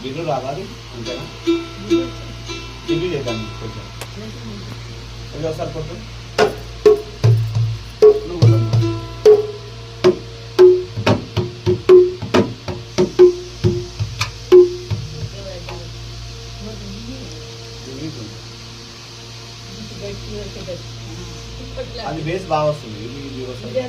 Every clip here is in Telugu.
గిర్రు రావాలి అంతేనా? గిర్రు చేద్దాం కొంచెం ఇది ఒకసారి కొట్టు. నువ్వు కూడా అది బేస్ బాగా వస్తుంది. ఇది వస్తుంది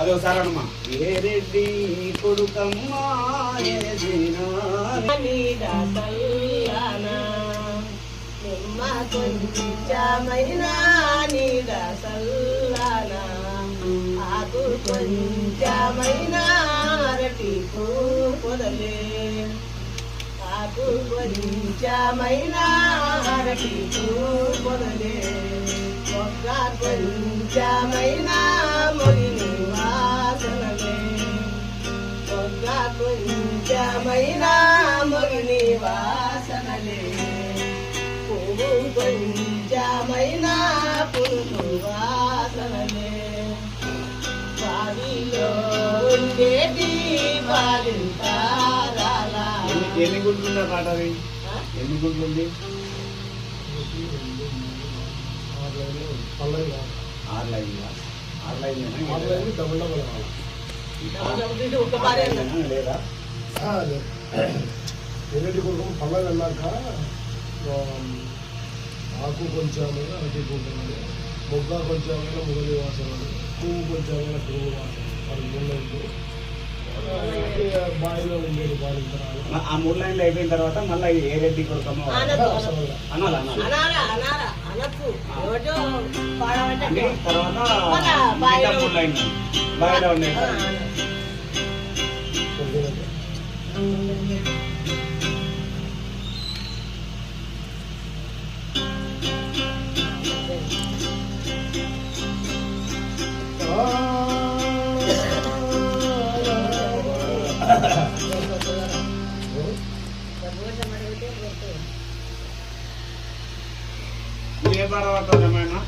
అది ఒకసారి అమ్మా. ఏ రెడ్డి కొడుకమ్మా కొంచెమైనా నీడ సల్లానా ఆకు కొంచెమైనా అరటి పొదలే ఆకు కొంచెమైనా అరటి పొదలే ఒక్క కొంచెమైనా మొగిని వాసనలే ఒక్క కొంచెమైనా మొగిని వాసనలే పువ్వు కొంచెమైనా పురుగు వాసనలే బావిలో ఉండేటి బాలింతారాలా. ఎన్ని గుంటుందా పాట? అది ఎన్ని గుంటుంది? 6 లైన్లా? 6 లైన్లేనా? లేదా? ఎన్నిటి కోసం పళ్ళ వెళ్ళాక ఆకు కొంచెమైనా అరటి పువ్వులు, మొగ్గ కొంచెమైనా మొగలి వాసన, పువ్వు కొంచెమైనా పురుగు వాసన. అది 3 లైన్లు. బావిలో ఉండేది బాలింతరాలు. ఆ 3 లైన్లు అయిపోయిన తర్వాత మళ్ళీ ఏ రెడ్డి కొడుకమ్మో అనాలి. తర్వాత మిగతా 3 లైన్లు బావిలో ఉండేది. ఏ పాట పడుతుంది ఏమైనా?